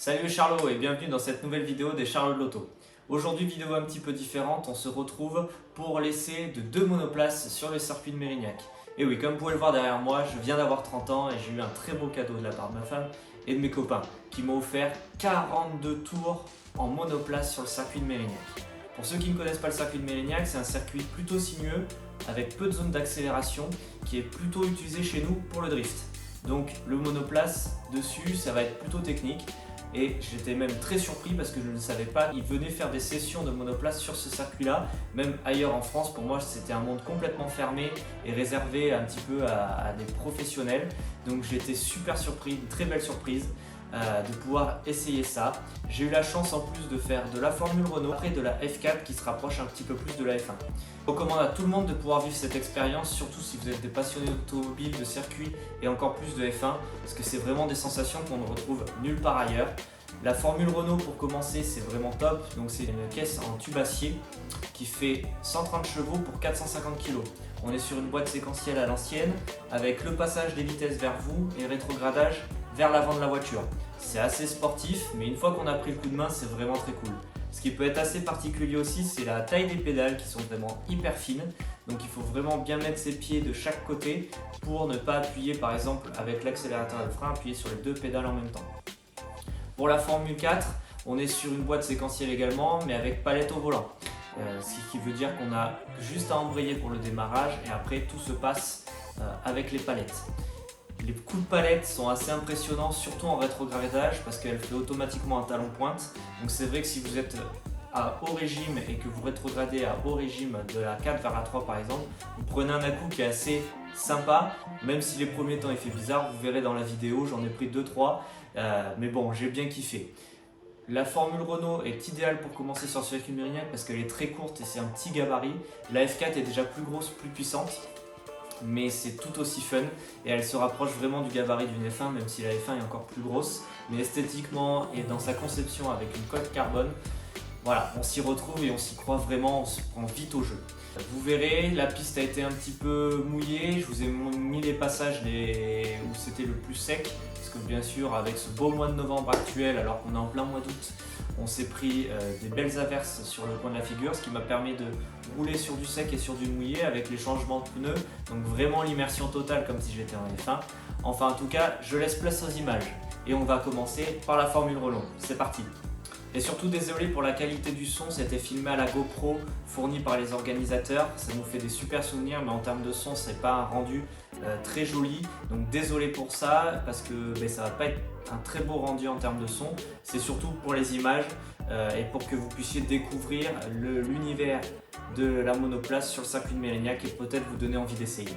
Salut Charlot et bienvenue dans cette nouvelle vidéo des Charlots de l'Auto. Aujourd'hui, vidéo un petit peu différente, on se retrouve pour l'essai de 2 monoplaces sur le circuit de Mérignac. Et oui, comme vous pouvez le voir derrière moi, je viens d'avoir 30 ans et j'ai eu un très beau cadeau de la part de ma femme et de mes copains qui m'ont offert 42 tours en monoplace sur le circuit de Mérignac. Pour ceux qui ne connaissent pas le circuit de Mérignac, c'est un circuit plutôt sinueux avec peu de zones d'accélération qui est plutôt utilisé chez nous pour le drift. Donc le monoplace dessus, ça va être plutôt technique. Et j'étais même très surpris parce que je ne savais pas, ils venaient faire des sessions de monoplace sur ce circuit-là. Même ailleurs en France, pour moi c'était un monde complètement fermé et réservé un petit peu à des professionnels. Donc j'étais super surpris, une très belle surprise de pouvoir essayer ça. J'ai eu la chance en plus de faire de la Formule Renault, après de la F4 qui se rapproche un petit peu plus de la F1. Je recommande à tout le monde de pouvoir vivre cette expérience, surtout si vous êtes des passionnés d'automobile, de circuit et encore plus de F1, parce que c'est vraiment des sensations qu'on ne retrouve nulle part ailleurs. La Formule Renault pour commencer, c'est vraiment top, donc c'est une caisse en tube acier qui fait 130 chevaux pour 450 kg. On est sur une boîte séquentielle à l'ancienne avec le passage des vitesses vers vous et le rétrogradage vers l'avant de la voiture. C'est assez sportif, mais une fois qu'on a pris le coup de main, c'est vraiment très cool. Ce qui peut être assez particulier aussi, c'est la taille des pédales qui sont vraiment hyper fines. Donc il faut vraiment bien mettre ses pieds de chaque côté pour ne pas appuyer, par exemple avec l'accélérateur et le frein, appuyer sur les 2 pédales en même temps. Pour la Formule 4, on est sur une boîte séquentielle également, mais avec palette au volant. Ce qui veut dire qu'on a juste à embrayer pour le démarrage et après tout se passe avec les palettes. Les coups de palette sont assez impressionnants, surtout en rétrogradage parce qu'elle fait automatiquement un talon pointe. Donc c'est vrai que si vous êtes à haut régime et que vous rétrogradez à haut régime de la 4 vers la 3 par exemple, vous prenez un à-coup qui est assez sympa, même si les premiers temps il fait bizarre, vous verrez dans la vidéo, j'en ai pris 2-3, mais bon, j'ai bien kiffé. La Formule Renault est idéale pour commencer sur le circuit de Mérignac parce qu'elle est très courte et c'est un petit gabarit. La F4 est déjà plus grosse, plus puissante, mais c'est tout aussi fun et elle se rapproche vraiment du gabarit d'une F1, même si la F1 est encore plus grosse, mais esthétiquement et dans sa conception avec une coque carbone, voilà, on s'y retrouve et on s'y croit vraiment, on se prend vite au jeu. Vous verrez, la piste a été un petit peu mouillée, je vous ai mis les passages où c'était le plus sec, parce que bien sûr avec ce beau mois de novembre actuel, alors qu'on est en plein mois d'août, on s'est pris des belles averses sur le coin de la figure, ce qui m'a permis de rouler sur du sec et sur du mouillé avec les changements de pneus, donc vraiment l'immersion totale comme si j'étais en F1. Enfin en tout cas, je laisse place aux images et on va commencer par la Formule Renault, c'est parti. Et surtout désolé pour la qualité du son, c'était filmé à la GoPro fournie par les organisateurs, ça nous fait des super souvenirs mais en termes de son c'est pas un rendu très joli, donc désolé pour ça parce que ça va pas être un très beau rendu en termes de son, c'est surtout pour les images et pour que vous puissiez découvrir l'univers de la monoplace sur le circuit de Mérignac et peut-être vous donner envie d'essayer.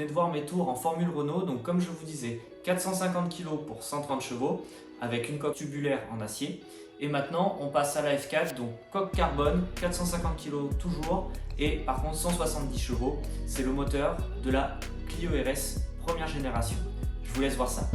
venez de voir mes tours en Formule Renault, donc comme je vous disais, 450 kg pour 130 chevaux, avec une coque tubulaire en acier. Et maintenant, on passe à la F4, donc coque carbone, 450 kg toujours, et par contre 170 chevaux. C'est le moteur de la Clio RS première génération. Je vous laisse voir ça.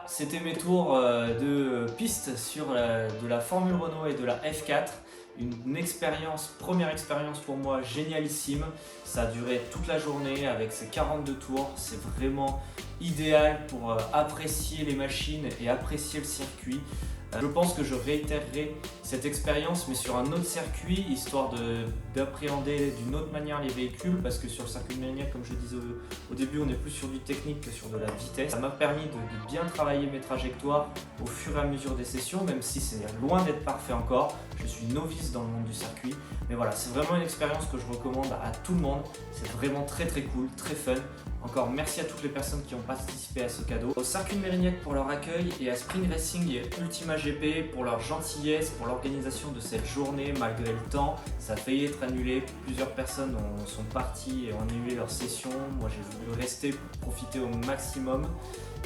C'était mes tours de piste sur de la Formule Renault et de la F4. Une expérience, première expérience pour moi génialissime. Ça a duré toute la journée avec ces 42 tours. C'est vraiment idéal pour apprécier les machines et apprécier le circuit. Je pense que je réitérerai cette expérience mais sur un autre circuit, histoire d'appréhender d'une autre manière les véhicules, parce que sur le circuit de Mérignac, comme je disais au début, on est plus sur du technique que sur de la vitesse. Ça m'a permis de bien travailler mes trajectoires au fur et à mesure des sessions, même si c'est loin d'être parfait encore. Je suis novice dans le monde du circuit, mais voilà, c'est vraiment une expérience que je recommande à tout le monde. C'est vraiment très cool, très fun. Encore merci à toutes les personnes qui ont participé à ce cadeau. Au circuit de Mérignac pour leur accueil et à Spring Racing et Ultima GP pour leur gentillesse, pour l'organisation de cette journée malgré le temps. Ça a failli être annulé, plusieurs personnes sont parties et ont annulé leur session. Moi j'ai voulu rester pour profiter au maximum.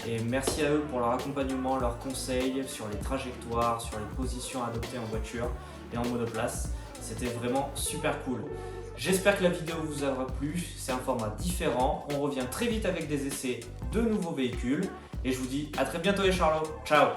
Et merci à eux pour leur accompagnement, leurs conseils sur les trajectoires, sur les positions à adopter en voiture et en monoplace. C'était vraiment super cool. J'espère que la vidéo vous aura plu, c'est un format différent. On revient très vite avec des essais de nouveaux véhicules. Et je vous dis à très bientôt les Charlots, ciao!